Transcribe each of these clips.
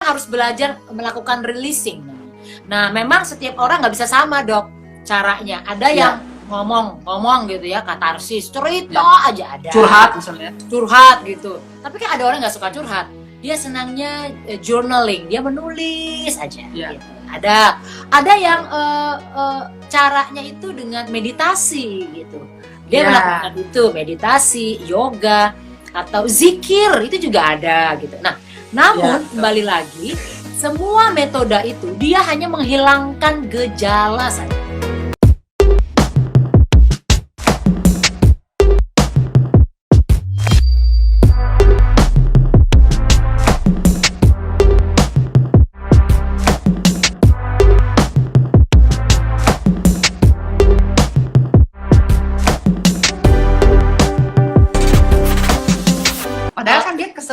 harus belajar melakukan releasing. Nah, memang setiap orang nggak bisa sama, Dok, caranya. Ada yang ngomong gitu ya, katarsis, cerita aja ada. Curhat misalnya. Curhat gitu. Tapi kan ada orang nggak suka curhat. Dia senangnya journaling, dia menulis aja. Gitu. Ada yang caranya itu dengan meditasi gitu. Dia melakukan itu, meditasi, yoga, atau zikir, itu juga ada gitu. Nah, namun kembali lagi, semua metode itu dia hanya menghilangkan gejala saja.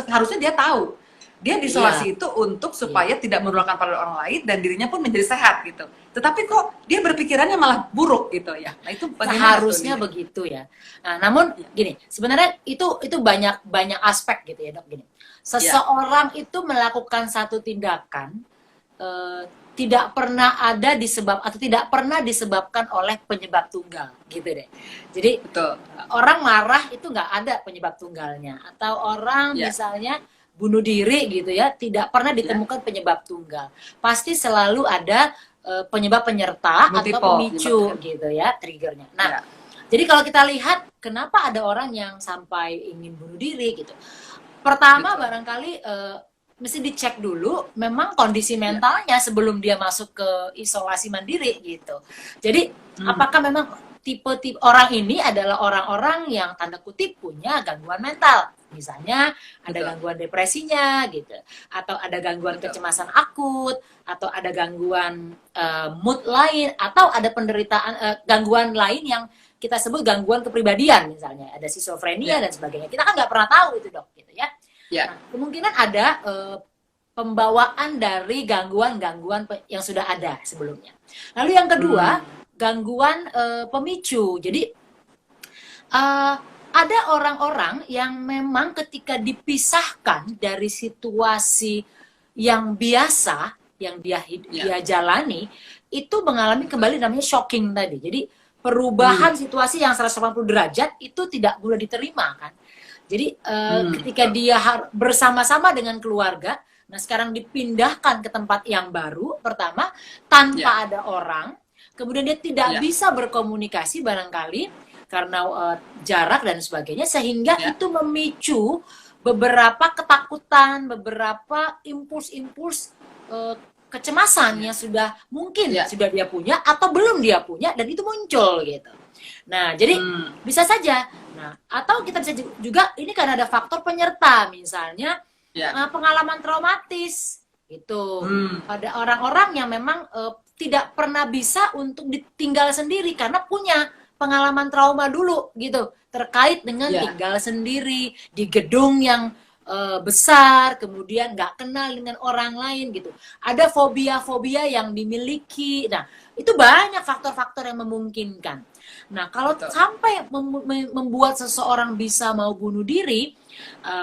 Harusnya dia tahu dia diisolasi itu untuk supaya tidak menularkan pada orang lain dan dirinya pun menjadi sehat gitu. Tetapi kok dia berpikirannya malah buruk gitu ya. Nah itu harusnya begitu ya. Nah, namun gini, sebenarnya itu banyak aspek gitu ya, Dok, gini. Seseorang itu melakukan satu tindakan tidak pernah ada tidak pernah disebabkan oleh penyebab tunggal gitu deh. Jadi orang marah itu nggak ada penyebab tunggalnya, atau orang misalnya bunuh diri gitu ya, tidak pernah ditemukan penyebab tunggal. Pasti selalu ada penyebab penyerta atau pemicu gitu ya, triggernya. Nah, jadi kalau kita lihat kenapa ada orang yang sampai ingin bunuh diri gitu. Pertama barangkali mesti dicek dulu memang kondisi mentalnya sebelum dia masuk ke isolasi mandiri gitu. Jadi apakah memang tipe orang ini adalah orang-orang yang tanda kutip punya gangguan mental, misalnya ada gangguan depresinya gitu, atau ada gangguan kecemasan akut, atau ada gangguan mood lain, atau ada penderitaan gangguan lain yang kita sebut gangguan kepribadian, misalnya ada skizofrenia dan sebagainya. Kita kan nggak pernah tahu itu, Dok, gitu ya. Nah, kemungkinan ada pembawaan dari gangguan-gangguan yang sudah ada sebelumnya. Lalu yang kedua, gangguan pemicu. Jadi ada orang-orang yang memang ketika dipisahkan dari situasi yang biasa yang dia jalani, itu mengalami kembali namanya shocking tadi. Jadi perubahan situasi yang 180 derajat itu tidak boleh diterima kan. Jadi ketika dia bersama-sama dengan keluarga, nah sekarang dipindahkan ke tempat yang baru, pertama tanpa ada orang, kemudian dia tidak bisa berkomunikasi barangkali karena jarak dan sebagainya, sehingga itu memicu beberapa ketakutan, beberapa impuls-impuls kecemasan yang sudah mungkin sudah dia punya atau belum dia punya, dan itu muncul gitu. Nah, jadi bisa saja. Nah, atau kita bisa juga ini karena ada faktor penyerta, misalnya pengalaman traumatis gitu. Pada orang-orang yang memang tidak pernah bisa untuk ditinggal sendiri karena punya pengalaman trauma dulu gitu, terkait dengan tinggal sendiri di gedung yang besar, kemudian nggak kenal dengan orang lain gitu. Ada fobia-fobia yang dimiliki. Nah, itu banyak faktor-faktor yang memungkinkan. Nah, kalau sampai membuat seseorang bisa mau bunuh diri,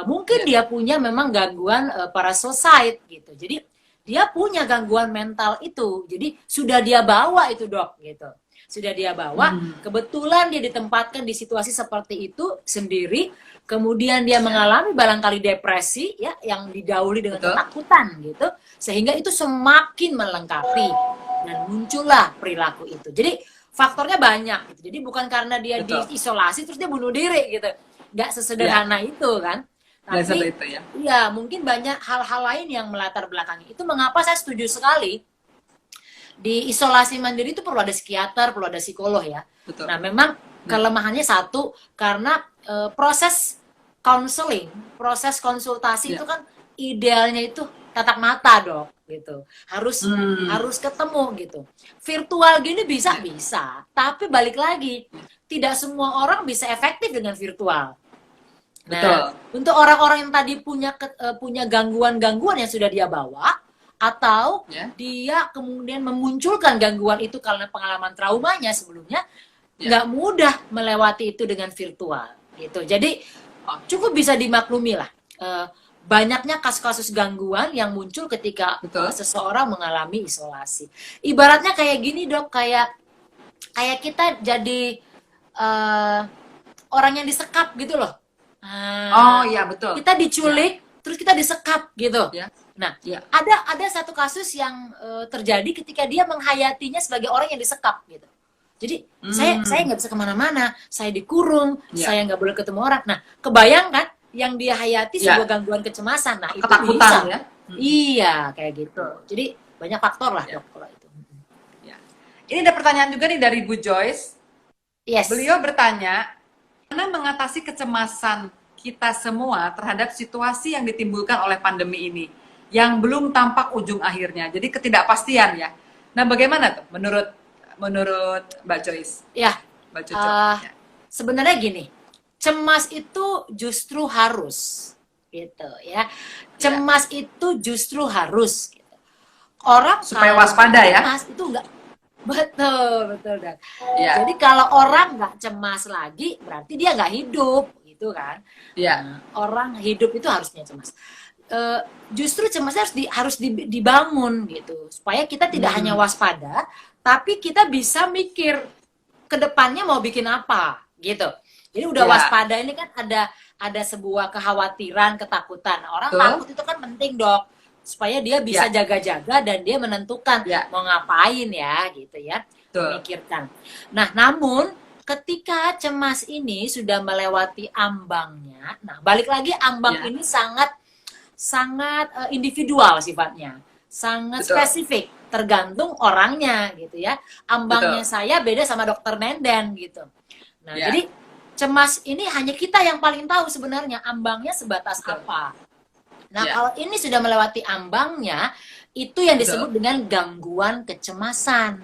mungkin dia punya memang gangguan parasosite gitu. Jadi dia punya gangguan mental itu. Jadi sudah dia bawa itu, Dok, gitu. Sudah dia bawa, kebetulan dia ditempatkan di situasi seperti itu sendiri, kemudian dia mengalami barangkali depresi ya, yang didahului dengan ketakutan gitu, sehingga itu semakin melengkapi dan muncullah perilaku itu. Jadi faktornya banyak gitu. Jadi bukan karena dia diisolasi terus dia bunuh diri gitu. Nggak sesederhana itu kan. Tapi ya mungkin banyak hal-hal lain yang melatar belakangi. Itu mengapa saya setuju sekali di isolasi mandiri itu perlu ada psikiater, perlu ada psikolog ya. Nah, memang kelemahannya satu karena proses counseling, proses konsultasi itu kan idealnya itu tatap mata, Dok, gitu. Harus ketemu gitu. Virtual gini bisa, tapi balik lagi tidak semua orang bisa efektif dengan virtual. Nah, untuk orang-orang yang tadi punya gangguan-gangguan yang sudah dia bawa, atau dia kemudian memunculkan gangguan itu karena pengalaman traumanya sebelumnya, nggak mudah melewati itu dengan virtual gitu. Jadi cukup bisa dimaklumi lah. banyaknya kasus-kasus gangguan yang muncul ketika Betul. seseorang mengalami isolasi. Ibaratnya kayak gini dok, kayak kita jadi orang yang disekap gitu loh. Oh iya betul. Kita diculik, terus kita disekap gitu. Ya. Nah, Ya. ada satu kasus yang terjadi ketika dia menghayatinya sebagai orang yang disekap gitu. Jadi saya nggak bisa kemana-mana, saya dikurung, Ya. saya nggak boleh ketemu orang. Nah, kebayang kan yang dia hayati Ya. sebuah gangguan kecemasan. Nah, itu Ketakutan bisa. ya. Iya, kayak gitu. Jadi banyak faktor lah Ya. dok kalau itu. Ya. Ini ada pertanyaan juga nih dari Bu Joyce. Yes. Beliau bertanya, bagaimana mengatasi kecemasan kita semua terhadap situasi yang ditimbulkan oleh pandemi ini yang belum tampak ujung akhirnya. Jadi ketidakpastian ya. Nah, bagaimana tuh menurut Mbak Joyce? Ya, Mbak Cucu. Ya. sebenarnya gini, cemas itu justru harus, gitu ya. Cemas itu justru harus. Gitu. Orang Supaya kalau waspada ya. cemas itu enggak, betul Dan. Ya. Jadi kalau orang nggak cemas lagi, berarti dia nggak hidup, gitu kan? Ya. Nah, orang hidup itu harusnya cemas. Justru cemasnya harus dibangun gitu, supaya kita tidak hanya waspada, tapi kita bisa mikir ke depannya mau bikin apa gitu. Jadi udah Ya. waspada ini kan ada sebuah kekhawatiran, ketakutan. Nah, orang Betul. takut itu kan penting dok, supaya dia bisa Ya. jaga-jaga dan dia menentukan Ya. mau ngapain ya gitu ya, Betul. memikirkan. Nah, namun ketika cemas ini sudah melewati ambangnya, nah balik lagi ambang Ya. ini sangat individual sifatnya, sangat Betul. spesifik, tergantung orangnya gitu ya. Ambangnya Betul. saya beda sama dokter Nenden gitu. Nah, Ya. jadi cemas ini hanya kita yang paling tahu sebenarnya ambangnya sebatas Betul. apa. Nah, Ya. kalau ini sudah melewati ambangnya, itu yang Betul. disebut dengan gangguan kecemasan.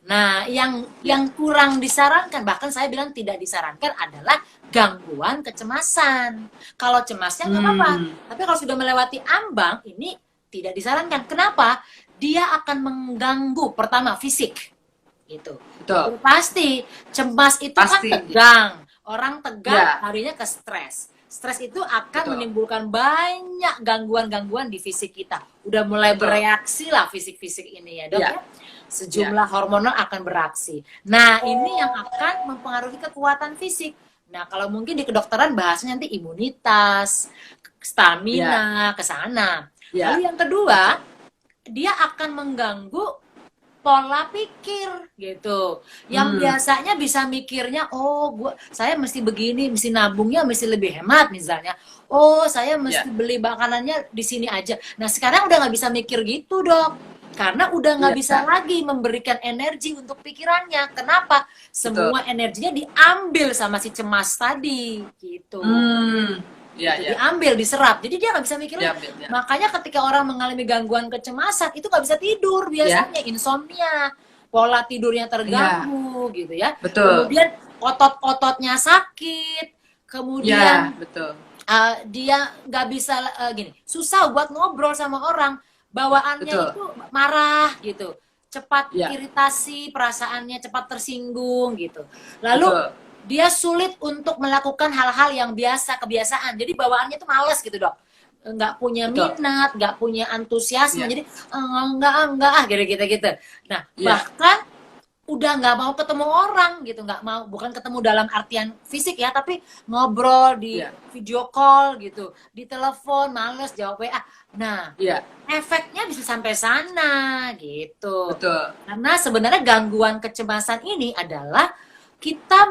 Nah, yang kurang disarankan, bahkan saya bilang tidak disarankan adalah gangguan kecemasan. Kalau cemasnya nggak apa-apa, tapi kalau sudah melewati ambang, ini tidak disarankan. Kenapa? Dia akan mengganggu pertama fisik, gitu. Betul. Pasti cemas itu Pasti. kan tegang, orang tegang Ya. harinya ke stres. Stres itu akan Betul. menimbulkan banyak gangguan-gangguan di fisik kita. Udah mulai Betul. bereaksi lah fisik-fisik ini ya dok Ya. ya. Sejumlah hormonal akan beraksi. Nah, ini yang akan mempengaruhi kekuatan fisik. Nah, kalau mungkin di kedokteran bahasanya nanti imunitas, stamina, ke sana. Ya. Lalu yang kedua, dia akan mengganggu pola pikir gitu. Yang biasanya bisa mikirnya, oh, saya mesti begini, mesti nabungnya mesti lebih hemat misalnya. Oh, saya mesti beli makanannya di sini aja. Nah, sekarang udah nggak bisa mikir gitu, Dok. Karena udah nggak bisa lagi memberikan energi untuk pikirannya. Kenapa? Semua energinya diambil sama si cemas tadi, gitu. Ya, Gitu, ya. diambil, diserap. Jadi dia nggak bisa mikir. Ya. Makanya ketika orang mengalami gangguan kecemasan, itu nggak bisa tidur biasanya, insomnia, pola tidurnya terganggu, gitu ya. Betul. Kemudian otot-ototnya sakit, Ya, kemudian betul. dia nggak bisa gini, susah buat ngobrol sama orang. Bawaannya Betul. itu marah gitu, cepat Ya. iritasi, perasaannya cepat tersinggung gitu. Lalu Betul. dia sulit untuk melakukan hal-hal yang kebiasaan. Jadi bawaannya tuh males gitu dok, nggak punya Betul. minat, nggak punya antusiasme. Ya. Jadi enggak gitu. Nah, Ya. bahkan udah nggak mau ketemu orang gitu, nggak mau, bukan ketemu dalam artian fisik ya, tapi ngobrol di Ya. video call gitu, di telepon males jawab WA. Nah, Ya, efeknya bisa sampai sana gitu. betul. Karena sebenarnya gangguan kecemasan ini adalah kita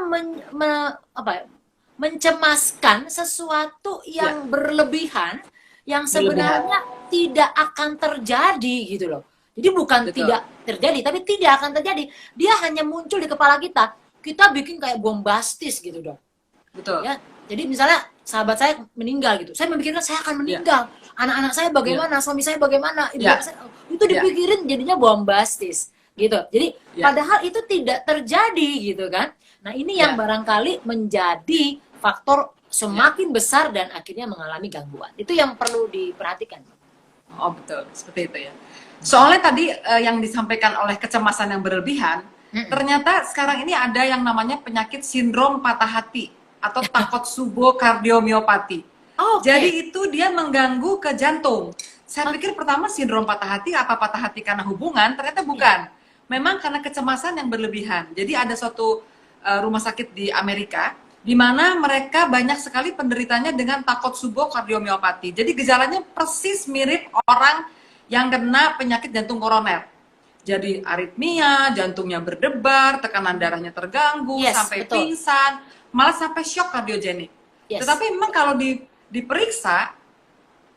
mencemaskan sesuatu yang berlebihan, yang sebenarnya tidak akan terjadi gitu loh. Jadi bukan Betul. tidak terjadi, tapi tidak akan terjadi. Dia hanya muncul di kepala kita. Kita bikin kayak bombastis gitu dong. Betul. Ya, jadi misalnya sahabat saya meninggal gitu, saya memikirkan saya akan meninggal. Anak-anak saya bagaimana, suami saya bagaimana, ibu saya, itu dipikirin jadinya bombastis gitu. Jadi padahal itu tidak terjadi gitu kan. Nah, ini yang barangkali menjadi faktor semakin besar dan akhirnya mengalami gangguan. Itu yang perlu diperhatikan. Oh, betul. Seperti itu ya. Soalnya tadi yang disampaikan oleh kecemasan yang berlebihan, ternyata sekarang ini ada yang namanya penyakit sindrom patah hati atau Takotsubo kardiomiopati. Oke. Jadi itu dia mengganggu ke jantung. Saya pikir pertama sindrom patah hati, apa patah hati karena hubungan, ternyata bukan. Memang karena kecemasan yang berlebihan. Jadi ada suatu rumah sakit di Amerika, di mana mereka banyak sekali penderitanya dengan Takotsubo kardiomyopati. Jadi gejalanya persis mirip orang yang kena penyakit jantung koroner. Jadi aritmia, jantungnya berdebar, tekanan darahnya terganggu, Yes, sampai betul. pingsan, malah sampai shock kardiogenik. Yes. Tetapi memang kalau diperiksa,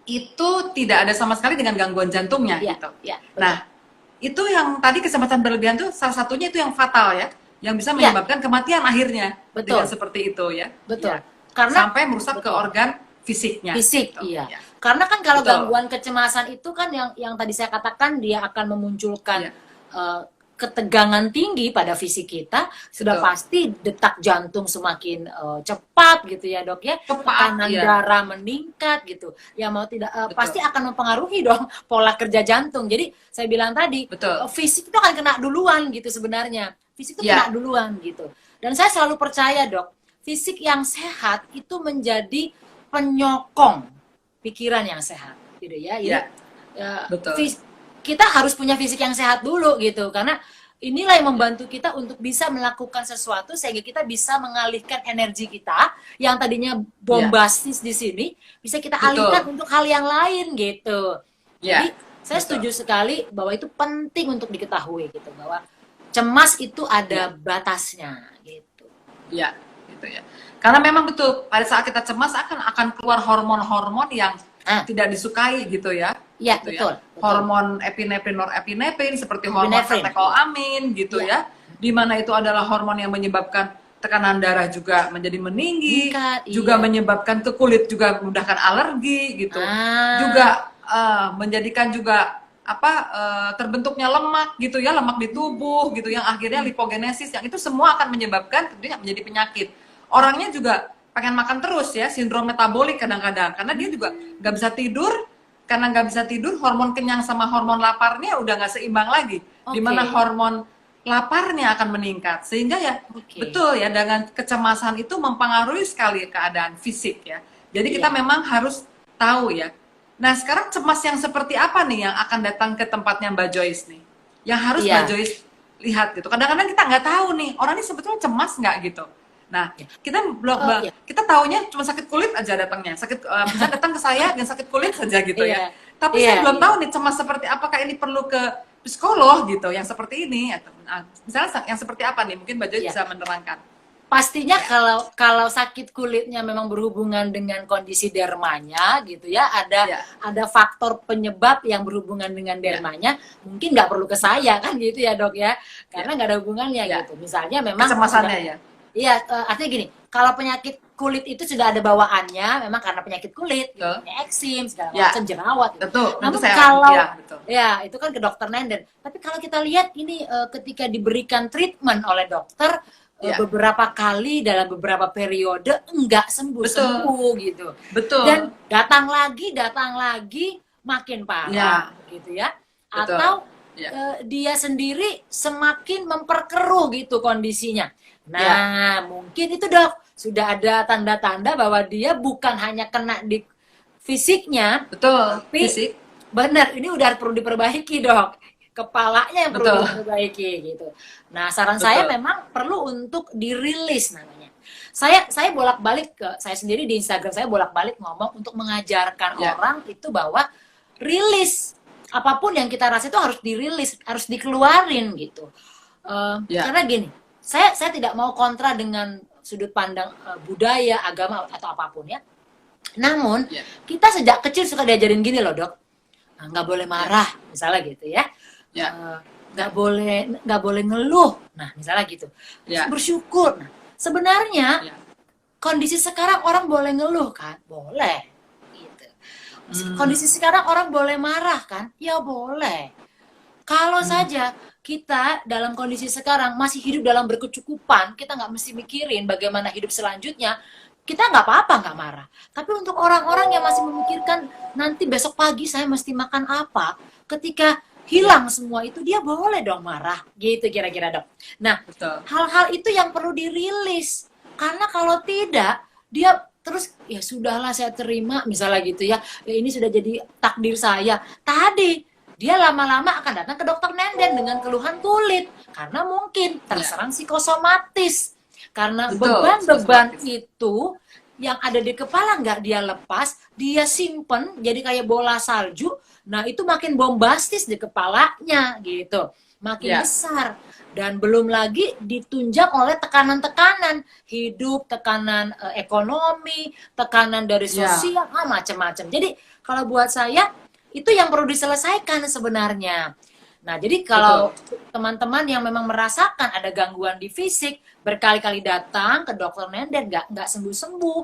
itu tidak ada sama sekali dengan gangguan jantungnya Ya, gitu. ya, Nah, itu yang tadi kecemasan berlebihan tuh salah satunya itu yang fatal ya, yang bisa Ya. menyebabkan kematian akhirnya Betul. dengan seperti itu ya. betul. Ya. Karena Sampai merusak ke betul. organ fisiknya. Fisik, gitu. iya. Ya. Karena kan kalau Betul. gangguan kecemasan itu kan yang tadi saya katakan dia akan memunculkan Iya. ketegangan tinggi pada fisik kita, sudah Betul. pasti detak jantung semakin cepat gitu ya dok ya, Cepat, tekanan iya. darah meningkat gitu, ya mau tidak Betul. pasti akan mempengaruhi dong pola kerja jantung. Jadi saya bilang tadi Betul. fisik itu akan kena duluan gitu sebenarnya, fisik itu Iya. kena duluan gitu. Dan saya selalu percaya dok, fisik yang sehat itu menjadi penyokong pikiran yang sehat gitu ya. Jadi, Iya. Betul. kita harus punya fisik yang sehat dulu gitu, karena inilah yang membantu kita untuk bisa melakukan sesuatu sehingga kita bisa mengalihkan energi kita yang tadinya bombastis di sini bisa kita Betul. alihkan untuk hal yang lain gitu. Iya. Jadi saya setuju sekali bahwa itu penting untuk diketahui gitu, bahwa cemas itu ada batasnya gitu. Iya, gitu ya. Karena memang betul pada saat kita cemas akan keluar hormon-hormon yang tidak disukai gitu ya. Iya, gitu betul, ya. betul. Hormon epinefrin, norepinefrin seperti hormon Epinefrin. katekolamin gitu ya. Di mana itu adalah hormon yang menyebabkan tekanan darah juga menjadi meninggi, Meningkat, juga iya. menyebabkan ke kulit juga memudahkan alergi gitu. Juga menjadikan juga terbentuknya lemak gitu ya, lemak di tubuh gitu yang akhirnya lipogenesis, yang itu semua akan menyebabkan tentunya menjadi penyakit. Orangnya juga pengen makan terus ya, sindrom metabolik kadang-kadang, karena dia juga nggak bisa tidur. Karena nggak bisa tidur, hormon kenyang sama hormon laparnya udah nggak seimbang lagi. Oke. Dimana hormon laparnya akan meningkat. Sehingga ya betul ya, dengan kecemasan itu mempengaruhi sekali keadaan fisik ya. Jadi kita memang harus tahu ya. Nah sekarang cemas yang seperti apa nih yang akan datang ke tempatnya Mbak Joyce nih? Yang harus Mbak Joyce lihat gitu. Kadang-kadang kita nggak tahu nih, orang ini sebetulnya cemas nggak gitu. Nah, kita kita taunya cuma sakit kulit aja datangnya. Misalnya datang ke saya dengan sakit kulit saja gitu ya. Tapi saya belum tahu nih cemas seperti apakah ini perlu ke psikolog gitu, yang seperti ini atau misalnya yang seperti apa nih? Mungkin Mbak Joy bisa menerangkan. Pastinya kalau sakit kulitnya memang berhubungan dengan kondisi dermanya gitu ya, ada faktor penyebab yang berhubungan dengan dermanya, mungkin nggak perlu ke saya kan gitu ya dok ya, karena nggak ada hubungannya gitu. Misalnya memang kecemasannya ya. Iya, artinya gini, kalau penyakit kulit itu sudah ada bawaannya, memang karena penyakit kulit, eksim, segala macam, jerawat. Betul. Namun kalau itu kan ke dokter Nenden. Tapi kalau kita lihat ini ketika diberikan treatment oleh dokter beberapa kali dalam beberapa periode enggak sembuh gitu. Betul. Dan datang lagi makin parah gitu ya. Atau dia sendiri semakin memperkeruh gitu kondisinya. Nah, mungkin itu dok, sudah ada tanda-tanda bahwa dia bukan hanya kena di fisiknya, tapi fisik. Benar, ini udah perlu diperbaiki dok, kepalanya yang perlu diperbaiki gitu. Nah, saran saya memang perlu untuk dirilis namanya. Saya bolak-balik saya sendiri di Instagram saya bolak-balik ngomong untuk mengajarkan orang itu bahwa rilis apapun yang kita rasa itu harus dirilis, harus dikeluarin gitu. Karena gini. Saya tidak mau kontra dengan sudut pandang budaya, agama atau apapun ya. Namun kita sejak kecil suka diajarin gini loh dok, nggak boleh marah misalnya gitu ya, nggak boleh ngeluh, nah misalnya gitu, bersyukur. Nah, sebenarnya kondisi sekarang orang boleh ngeluh kan, boleh. Gitu. Kondisi sekarang orang boleh marah kan, ya boleh. Kalau saja kita dalam kondisi sekarang masih hidup dalam berkecukupan, kita nggak mesti mikirin bagaimana hidup selanjutnya, kita nggak apa-apa nggak marah. Tapi untuk orang-orang yang masih memikirkan nanti besok pagi saya mesti makan apa, ketika hilang semua itu dia boleh dong marah, gitu kira-kira dok. Nah, hal-hal itu yang perlu dirilis, karena kalau tidak dia terus ya sudahlah saya terima misalnya gitu ya, ya ini sudah jadi takdir saya. Tadi dia lama-lama akan datang ke dokter nenden dengan keluhan kulit karena mungkin terserang psikosomatis, karena Betul, beban-beban psikosomatis. itu yang ada di kepala nggak dia lepas, dia simpen jadi kayak bola salju. Nah itu makin bombastis di kepalanya gitu, makin Ya, besar, dan belum lagi ditunjang oleh tekanan-tekanan hidup, tekanan ekonomi, tekanan dari ya, sosial, macam-macam. Jadi kalau buat saya itu yang perlu diselesaikan sebenarnya. Nah, jadi kalau betul. teman-teman yang memang merasakan ada gangguan di fisik, berkali-kali datang ke dokter nenden nggak sembuh-sembuh,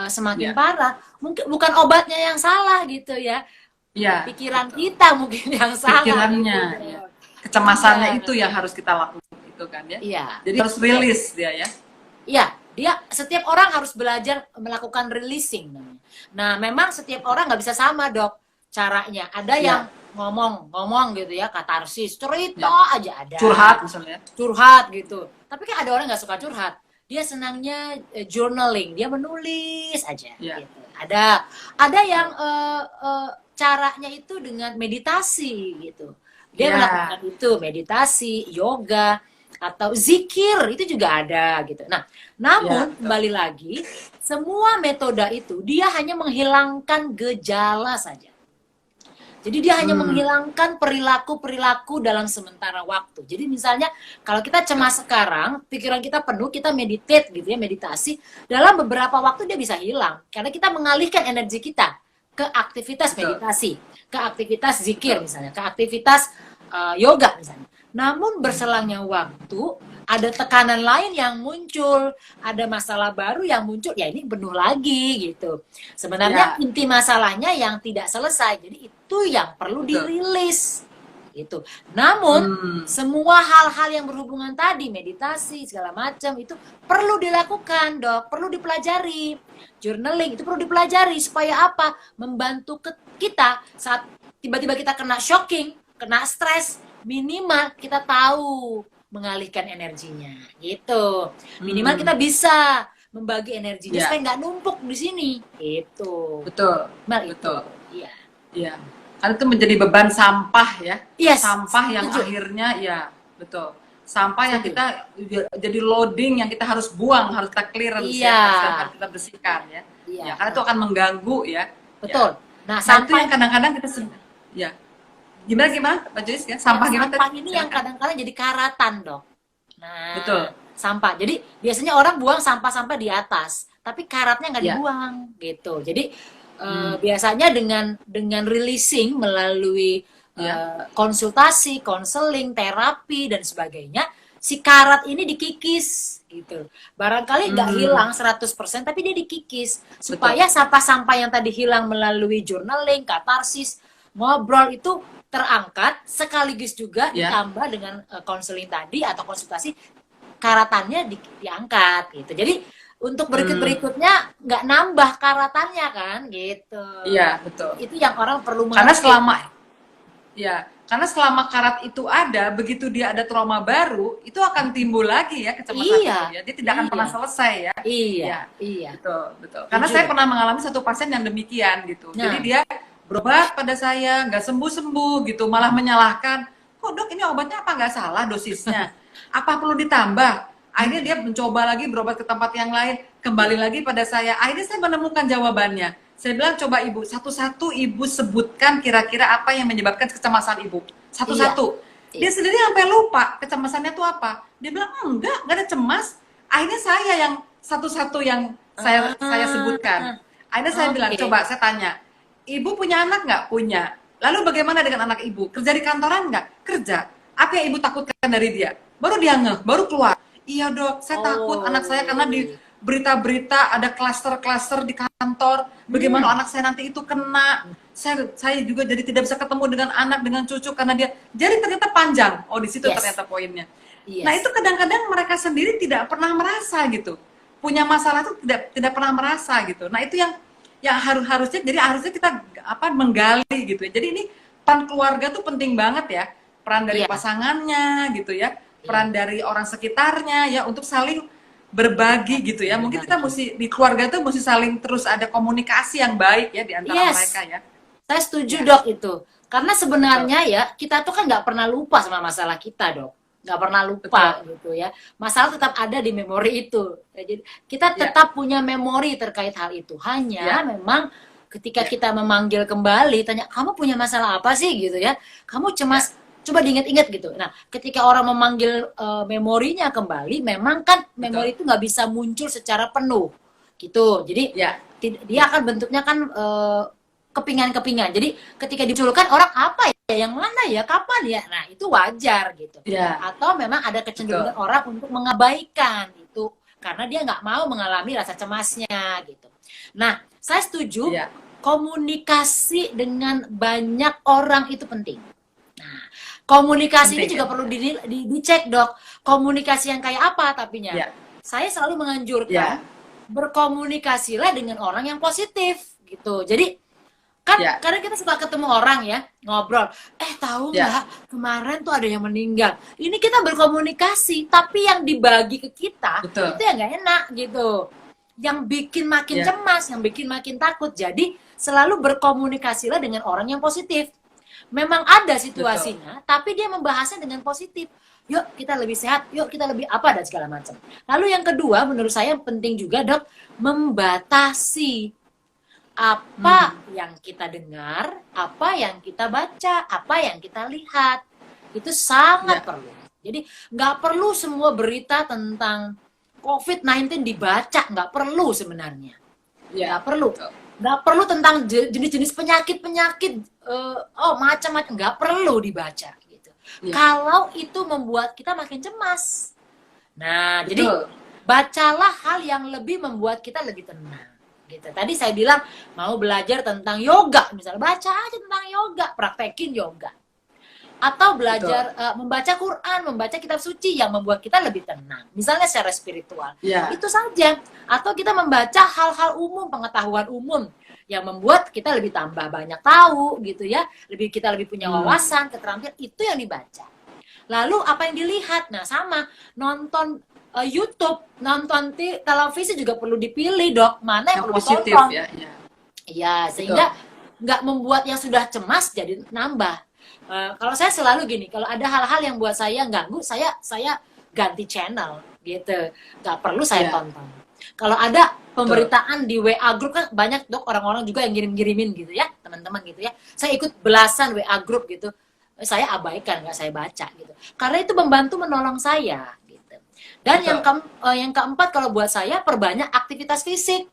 semakin Ya, parah, mungkin bukan obatnya yang salah gitu ya, ya, pikiran betul. kita mungkin yang salah gitu. Pikirannya, ya. Kecemasannya Iya, itu yang harus kita lakukan itu kan ya. iya, Jadi harus rilis dia ya. iya. Dia setiap orang harus belajar melakukan releasing namanya. Nah, memang setiap orang nggak bisa sama dok caranya. Ada yang Ya, ngomong gitu ya, katarsis, cerita ya. aja ada. Curhat misalnya. Curhat gitu. Tapi kan ada orang nggak suka curhat. Dia senangnya journaling, dia menulis aja Ya, gitu. Ada yang caranya itu dengan meditasi gitu. Dia ya, melakukan itu, meditasi, yoga, atau zikir, itu juga ada gitu. Nah, ya, namun betul. kembali lagi, semua metode itu dia hanya menghilangkan gejala saja. Jadi dia hanya Hmm, menghilangkan perilaku-perilaku dalam sementara waktu. Jadi misalnya kalau kita cemas sekarang, pikiran kita penuh, kita meditate gitu ya, meditasi, dalam beberapa waktu dia bisa hilang. Karena kita mengalihkan energi kita ke aktivitas betul, meditasi, ke aktivitas zikir betul. misalnya, ke aktivitas yoga misalnya. Namun berselangnya waktu, ada tekanan lain yang muncul, ada masalah baru yang muncul, ya ini penuh lagi gitu. Sebenarnya Ya, inti masalahnya yang tidak selesai, jadi itu yang perlu betul. dirilis gitu. Namun Hmm, semua hal-hal yang berhubungan tadi, meditasi segala macam itu perlu dilakukan dok, perlu dipelajari. Journaling itu perlu dipelajari supaya apa? Membantu kita saat tiba-tiba kita kena shocking, kena stres, minimal kita tahu mengalihkan energinya gitu. Minimal kita hmm, bisa membagi energinya ya, supaya nggak numpuk di sini gitu. betul, Minimal itu. betul. Iya. Iya, karena itu menjadi beban sampah ya, Yes, sampah yang setuju. akhirnya ya betul, sampah yang Setuju. kita jadi loading yang kita harus buang, harus kita clearance ya, Iya. harus kita bersihkan ya, Iya. ya karena itu akan mengganggu ya, ya. Betul. Nah, Nah itu sampah yang kadang-kadang kita ya gimana gimana Pak Joyce ya, yang sampah gimana sampah tadi? ini yang Silakan. kadang-kadang jadi karatan, Dok. Nah, Betul, sampah. Jadi biasanya orang buang sampah-sampah di atas, tapi karatnya nggak ya, dibuang gitu. Jadi hmm, biasanya dengan releasing melalui ya, konsultasi, konseling, terapi dan sebagainya, si karat ini dikikis gitu. Barangkali nggak hmm, hilang 100%, tapi dia dikikis betul, supaya sampah-sampah yang tadi hilang melalui journaling, katarsis, ngobrol itu terangkat, sekaligus juga ya, ditambah dengan konseling tadi atau konsultasi, karatannya diangkat gitu. Jadi untuk hmm, berikut-berikutnya nggak nambah karatannya kan gitu. iya betul, Itu yang orang perlu karena mengerti. selama ya, karena selama karat itu ada, begitu dia ada trauma baru, itu akan timbul lagi ya kecemasan Iya, itu ya. Dia tidak akan iya, pernah selesai ya. iya, Ya, iya. betul, betul. Karena Setuju saya deh. pernah mengalami satu pasien yang demikian gitu. Jadi Nah, dia berobat pada saya, nggak sembuh-sembuh gitu, malah menyalahkan, kok dok ini obatnya apa nggak salah dosisnya? Apa perlu ditambah? Akhirnya dia mencoba lagi berobat ke tempat yang lain, kembali lagi pada saya. Akhirnya saya menemukan jawabannya. Saya bilang, coba ibu, satu-satu ibu sebutkan kira-kira apa yang menyebabkan kecemasan ibu. iya, Satu-satu. Dia iya. sendiri sampai lupa kecemasannya itu apa. Dia bilang, enggak ada cemas. Akhirnya saya yang satu-satu yang saya sebutkan. Ah, Akhirnya saya bilang, oke. coba saya tanya, ibu punya anak nggak? Punya. Lalu bagaimana dengan anak ibu? Kerja di kantoran nggak? Kerja. Apa yang ibu takutkan dari dia? Baru dia ngeh, baru keluar. Iya dok, saya takut anak saya karena di Oh. berita-berita ada klaster-klaster di kantor. Hmm. Bagaimana anak saya nanti itu kena? Saya juga jadi tidak bisa ketemu dengan anak, dengan cucu karena dia. Jadi ternyata panjang. Oh di situ Yes, ternyata poinnya. Nah itu yes. kadang-kadang mereka sendiri tidak pernah merasa gitu. Punya masalah itu tidak pernah merasa gitu. Nah itu yang harusnya jadi harusnya kita apa menggali gitu ya. Jadi ini peran keluarga tuh penting banget ya. Peran dari Iya, pasangannya gitu ya, iya. peran dari orang sekitarnya ya untuk saling berbagi gitu ya. Mungkin kita Berbagi. mesti di keluarga tuh mesti saling terus ada komunikasi yang baik ya di antara Yes, mereka ya. saya setuju Ya, dok itu. Karena betul, sebenarnya ya kita tuh kan nggak pernah lupa sama masalah kita dok. Nggak pernah lupa betul. gitu ya. Masalah tetap ada di memori itu. Ya, jadi kita Ya, tetap punya memori terkait hal itu. Hanya ya, memang ketika ya, kita memanggil kembali, tanya kamu punya masalah apa sih gitu ya. Kamu ya, cemas, coba diingat-ingat gitu. Nah, ketika orang memanggil memorinya kembali, memang kan betul. memori itu nggak bisa muncul secara penuh gitu. Jadi Ya, dia akan bentuknya kan kepingan-kepingan. Jadi ketika dimunculkan orang apa ya, yang mana ya, kapan ya, nah itu wajar gitu. ya, Atau memang ada kecenderungan betul. orang untuk mengabaikan itu karena dia nggak mau mengalami rasa cemasnya gitu. Nah, saya setuju Ya, komunikasi dengan banyak orang itu penting. Nah, komunikasi ini penting ya. juga perlu dicek dok. Komunikasi yang kayak apa tapinya? Ya, Saya selalu menganjurkan ya, berkomunikasilah dengan orang yang positif gitu. Jadi kan ya, kadang kita suka ketemu orang ya ngobrol, tahu ya, nggak kemarin tuh ada yang meninggal. Ini kita berkomunikasi, tapi yang dibagi ke kita itu betul. yang nggak enak gitu, yang bikin makin Ya, cemas, yang bikin makin takut. Jadi selalu berkomunikasilah dengan orang yang positif. Memang ada betul. situasinya, tapi dia membahasnya dengan positif. Yuk kita lebih sehat, yuk kita lebih apa dan segala macam. Lalu yang kedua, menurut saya penting juga dok, membatasi apa Mhm. yang kita dengar, apa yang kita baca, apa yang kita lihat. Itu sangat Ya, perlu. Jadi nggak perlu semua berita tentang COVID-19 dibaca, nggak perlu sebenarnya. ya, Nggak perlu. betul. Nggak perlu tentang jenis-jenis penyakit-penyakit, macam-macam, nggak perlu dibaca gitu. Ya, Kalau itu membuat kita makin cemas. Nah, jadi betul. bacalah hal yang lebih membuat kita lebih tenang gitu. Tadi saya bilang mau belajar tentang yoga, misalnya baca aja tentang yoga, praktekin yoga. Atau Betul. belajar membaca Quran, membaca kitab suci yang membuat kita lebih tenang. Misalnya secara spiritual. Ya, Itu saja. Atau kita membaca hal-hal umum, pengetahuan umum yang membuat kita lebih tambah banyak tahu gitu ya. Kita lebih punya hmm, wawasan, keterampilan, itu yang dibaca. Lalu apa yang dilihat? Nah, sama nonton YouTube, nonton televisi juga perlu dipilih, Dok. Mana yang yang perlu positif ditonton? ya, ya, Iya, betul. sehingga nggak membuat yang sudah cemas jadi nambah. Kalau saya selalu gini, kalau ada hal-hal yang buat saya ganggu, saya ganti channel gitu. Nggak perlu saya Ya, tonton. Kalau ada betul. pemberitaan di WA grup kan banyak dok orang-orang juga yang ngirim-ngirimin gitu ya, teman-teman gitu ya. Saya ikut belasan WA grup gitu. Saya abaikan, nggak saya baca gitu. Karena itu membantu menolong saya gitu. Dan Betul. yang keempat kalau buat saya perbanyak aktivitas fisik,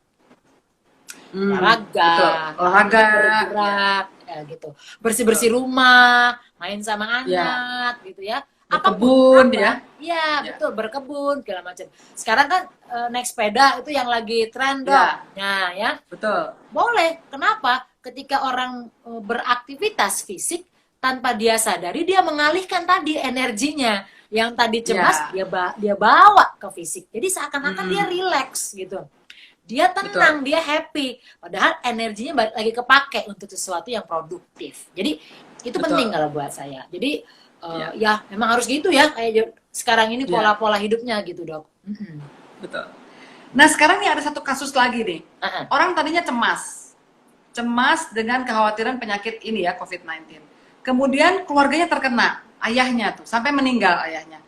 olahraga, Betul. Olahraga, ya, bergerak, ya gitu. Bersih-bersih betul. rumah, main sama Ya, anak, gitu ya. Apapun, berkebun ya. apa? Ya, Ya, betul, berkebun, segala macam. Sekarang kan naik sepeda itu yang lagi tren, Dok. ya, Nah, ya, betul. boleh. Kenapa? Ketika orang beraktivitas fisik, tanpa dia sadari, dia mengalihkan tadi energinya. Yang tadi cemas, Ya, dia bawa ke fisik. Jadi seakan-akan dia mm, relax gitu. Dia betul. tenang, dia happy. Padahal energinya balik lagi kepake untuk sesuatu yang produktif. Jadi itu penting Betul. kalau buat saya. Jadi Ya, ya memang harus gitu ya. Kayak sekarang ini ya, pola-pola hidupnya gitu dok. betul. Nah, sekarang nih ada satu kasus lagi nih. Uh-uh. Orang tadinya cemas. Cemas dengan kekhawatiran penyakit ini ya, COVID-19. Kemudian keluarganya terkena, ayahnya tuh, sampai meninggal ayahnya.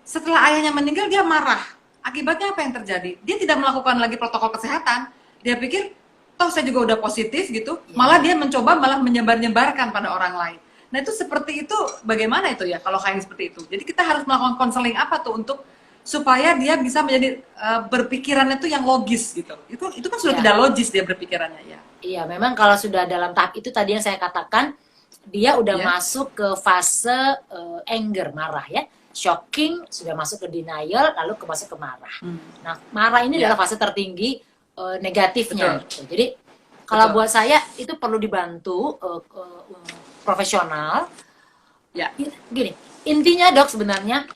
Setelah ayahnya meninggal, dia marah. Akibatnya apa yang terjadi? Dia tidak melakukan lagi protokol kesehatan. Dia pikir, toh saya juga udah positif gitu. Malah Ya. dia mencoba malah menyebar-nyebarkan pada orang lain. Nah itu seperti itu, bagaimana itu ya kalau kayak seperti itu? Jadi kita harus melakukan konseling apa tuh untuk supaya dia bisa menjadi berpikirannya tuh yang logis gitu. Itu kan sudah Ya. tidak logis dia berpikirannya ya. Iya, memang kalau sudah dalam tahap itu tadi yang saya katakan, dia udah Ya, masuk ke fase anger, marah ya. Shocking, sudah masuk ke denial, lalu masuk ke marah. Nah, marah ini adalah ya, fase tertinggi negatifnya. betul, Gitu. Jadi, kalau betul. buat saya itu perlu dibantu profesional. Ya, Gini, intinya dok sebenarnya,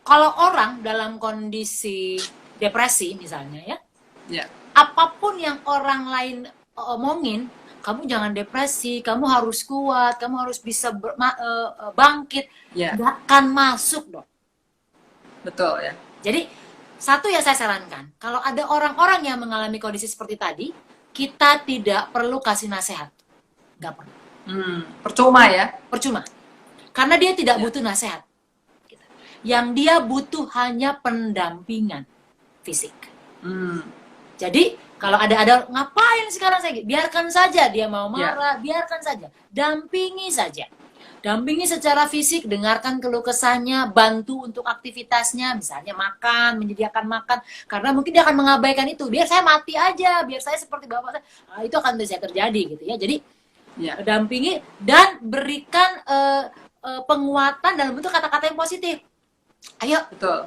kalau orang dalam kondisi depresi misalnya ya, ya, apapun yang orang lain omongin, kamu jangan depresi, kamu harus kuat, kamu harus bisa bangkit, ya, nggak akan masuk dong. betul ya. Jadi Satu yang saya sarankan, kalau ada orang-orang yang mengalami kondisi seperti tadi, kita tidak perlu kasih nasihat. Nggak perlu. Percuma ya. Percuma. Karena dia tidak Ya. butuh nasihat. Yang dia butuh hanya pendampingan fisik. Jadi kalau ada ngapain sekarang saya, biarkan saja dia mau marah, biarkan saja, dampingi saja, dampingi secara fisik, dengarkan keluh kesahnya, bantu untuk aktivitasnya, misalnya makan, menyediakan makan, karena mungkin dia akan mengabaikan itu, biar saya mati aja, biar saya seperti bapak saya, itu akan bisa terjadi gitu ya. Jadi dampingi dan berikan penguatan dalam bentuk kata-kata yang positif. Ayo,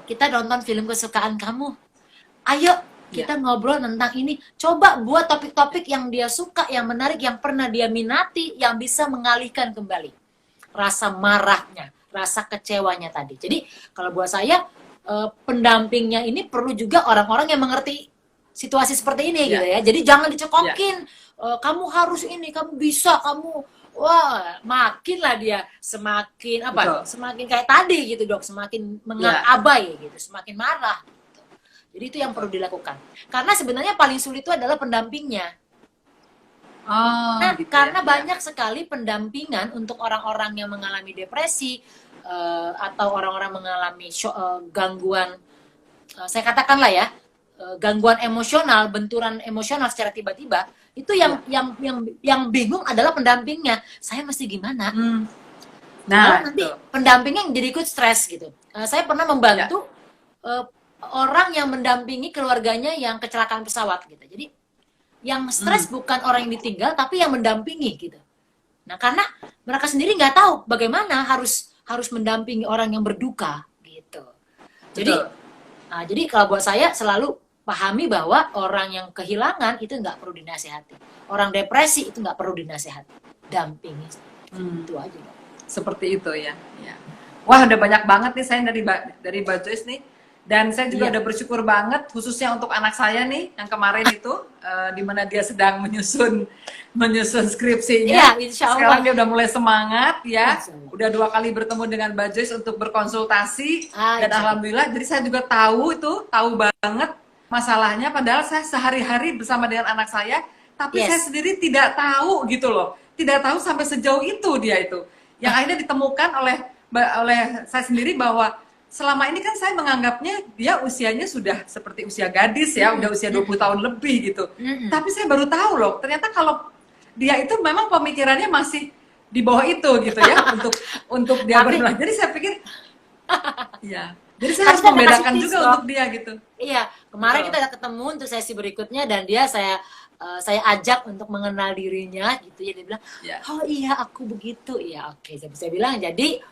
kita nonton film kesukaan kamu. Ayo, kita ngobrol tentang ini. Coba buat topik-topik yang dia suka, yang menarik, yang pernah dia minati, yang bisa mengalihkan kembali rasa marahnya, rasa kecewanya tadi. Jadi, kalau buat saya, pendampingnya ini perlu juga orang-orang yang mengerti situasi seperti ini gitu ya. Jadi jangan dicekokin. Kamu harus ini, kamu bisa, kamu wah, makinlah dia semakin apa? Semakin kayak tadi gitu, Dok, semakin mengabai gitu, semakin marah. Jadi itu yang perlu dilakukan. Karena sebenarnya paling sulit itu adalah pendampingnya. Nah, gitu karena banyak sekali pendampingan untuk orang-orang yang mengalami depresi atau orang-orang mengalami gangguan, saya katakanlah ya, gangguan emosional, benturan emosional secara tiba-tiba. Itu yang bingung adalah pendampingnya. Saya mesti gimana? Nah, nanti pendampingnya yang jadi ikut stres gitu. Saya pernah membantu orang yang mendampingi keluarganya yang kecelakaan pesawat gitu. Jadi yang stres bukan orang yang ditinggal, tapi yang mendampingi gitu. Nah, karena mereka sendiri nggak tahu bagaimana harus mendampingi orang yang berduka gitu. Jadi kalau buat saya selalu pahami bahwa orang yang kehilangan itu nggak perlu dinasehati. Orang depresi itu nggak perlu dinasehati. Dampingi. Itu aja. Seperti itu ya. Wah, udah banyak banget nih saya dari Mbak Joyce nih. Dan saya juga udah bersyukur banget, khususnya untuk anak saya nih, yang kemarin itu, di mana dia sedang menyusun skripsinya. Insya Allah. Sekarang dia udah mulai semangat ya. Udah 2 kali bertemu dengan Mbak Joyce untuk berkonsultasi. Dan alhamdulillah, jadi saya juga tahu banget masalahnya. Padahal saya sehari-hari bersama dengan anak saya, tapi saya sendiri tidak tahu gitu loh. Tidak tahu sampai sejauh itu dia itu. Yang akhirnya ditemukan oleh saya sendiri bahwa selama ini kan saya menganggapnya dia usianya sudah seperti usia gadis ya, udah usia 20 tahun lebih gitu. Tapi saya baru tahu loh, ternyata kalau dia itu memang pemikirannya masih di bawah itu gitu ya, untuk dia berbelanja. Jadi saya pikir, jadi saya harus membedakan juga untuk dia gitu. Iya, kemarin kita udah ketemu untuk sesi berikutnya dan dia saya ajak untuk mengenal dirinya gitu ya. Dia bilang, oh iya aku begitu. Ya oke, saya bilang jadi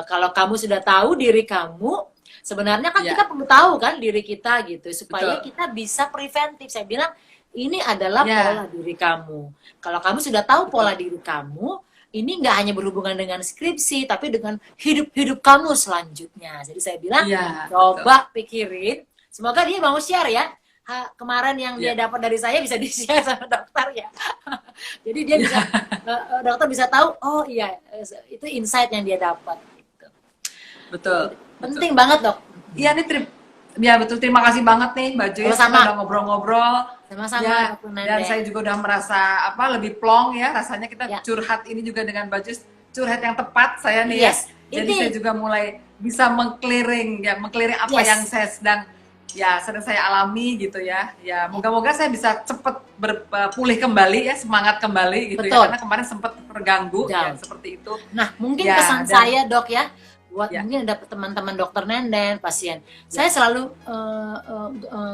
kalau kamu sudah tahu diri kamu, sebenarnya kan kita perlu tahu kan diri kita gitu, supaya kita bisa preventif. Saya bilang, ini adalah pola diri kamu. Kalau kamu sudah tahu pola diri kamu, ini nggak hanya berhubungan dengan skripsi, tapi dengan hidup kamu selanjutnya. Jadi saya bilang, coba pikirin. Semoga dia mau share ya. Kemarin yang dia dapat dari saya bisa di-share sama dokter ya. Jadi dia bisa, dokter bisa tahu, oh iya, itu insight yang dia dapat. Gitu. Betul. Penting banget, Dok. Iya nih, betul. Terima kasih banget nih Mbak Joyce, kita udah ngobrol-ngobrol. Sama-sama. Dan saya juga udah merasa lebih plong ya, rasanya kita curhat ini juga dengan Mbak Joyce, curhat yang tepat saya nih ya. Jadi saya juga mulai bisa meng-clearing apa yang saya sedang saya alami gitu ya. Ya, moga-moga saya bisa cepet pulih kembali ya, semangat kembali gitu ya. Karena kemarin sempat terganggu ya, seperti itu. Nah, mungkin pesan saya, Dok ya, buat mungkin ada teman-teman dokter Nenden, pasien. Saya selalu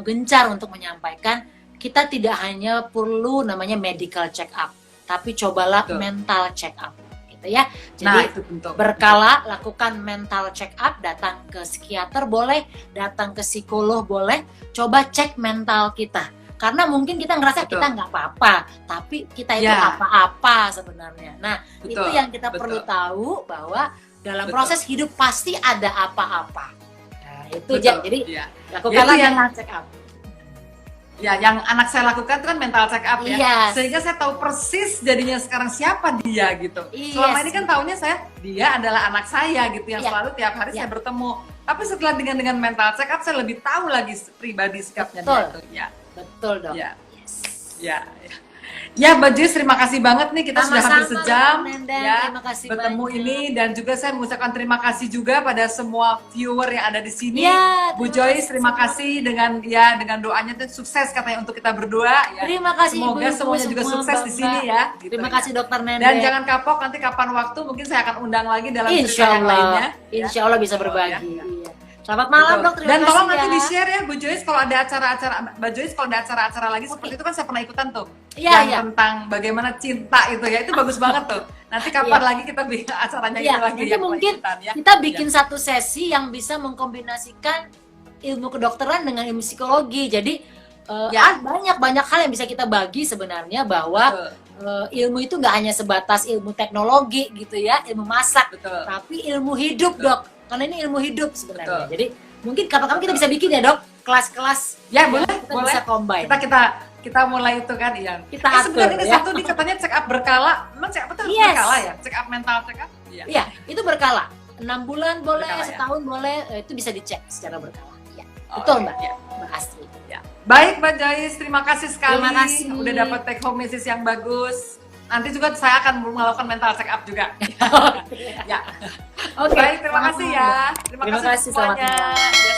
gencar untuk menyampaikan kita tidak hanya perlu namanya medical check up, tapi cobalah mental check up. Ya, jadi berkala lakukan mental check up, datang ke psikiater boleh, datang ke psikolog boleh, coba cek mental kita, karena mungkin kita ngerasa kita nggak apa-apa, tapi kita itu apa-apa sebenarnya. Nah, itu yang kita perlu tahu, bahwa dalam proses hidup pasti ada apa-apa. Nah, itu jadi lakukanlah mental check up. Ya, yang anak saya lakukan itu kan mental check up ya. Sehingga saya tahu persis jadinya sekarang siapa dia gitu. Selama ini kan taunya dia adalah anak saya gitu, yang selalu tiap hari saya bertemu. Tapi setelah dengan mental check up, saya lebih tahu lagi pribadi sikapnya Betul. dia itu. Ya, Betul dok. ya, Yes. ya. Ya, Mbak Joyce, terima kasih banget nih. Kita sudah hampir Sama-sama, sejam Dr. Nenden. ya Terima kasih bertemu banyak. ini, dan juga saya mengucapkan terima kasih juga pada semua viewer yang ada di sini. Ya, Bu terima Joyce, kasih terima semua. kasih dengan doanya tuh sukses katanya untuk kita berdua. Ya. Terima kasih Semoga ibu-ibu semuanya juga semua, sukses di Bapak. sini ya. Gitu Terima ya. kasih dokter Nenden. Dan jangan kapok, nanti kapan waktu mungkin saya akan undang lagi dalam cerita Insya yang lainnya. Allah, ya. insya Allah bisa Oh, berbagi. ya. Iya. Selamat malam Betul. dok, terima Dan kasih tolong ya. nanti di-share ya Bu Joyce kalau ada acara-acara, Mbak Joyce kalau ada acara-acara lagi seperti itu kan saya pernah ikutan tuh. Iya, yang iya. tentang bagaimana cinta itu ya, itu bagus banget tuh. Nanti kapan lagi kita bikin acaranya Iya, itu lagi nanti ya, kalau mungkin ikutan, ya. kita bikin satu sesi yang bisa mengkombinasikan ilmu kedokteran dengan ilmu psikologi. Jadi Ya. banyak hal yang bisa kita bagi sebenarnya, bahwa Betul. ilmu itu nggak hanya sebatas ilmu teknologi gitu ya, ilmu masak, Betul. tapi ilmu hidup dok. Karena ini ilmu hidup sebenarnya. Betul. Jadi mungkin kapan-kapan kita bisa bikin ya dok, kelas-kelas. Ya, yang boleh, kita boleh. bisa combine. Kita mulai itu kan, Ian. Kita atur, sebenarnya ini ya. satu nih katanya check up berkala. Memang check up itu harus Yes. berkala ya? Check up mental check up? Iya. Iya, itu berkala. 6 bulan boleh, Berkala, ya? setahun boleh, itu bisa dicek secara berkala. Ya. Oh, Betul oke, Mbak. ya. Mbak Astri. Ya. Baik Mbak Joyce, terima kasih sekali. Terima kasih. Udah dapat take home message yang bagus. Nanti juga saya akan melakukan mental check up juga. Ya. Oke. Baik, terima kasih ya. Terima kasih, selamat semuanya. malam. Ya,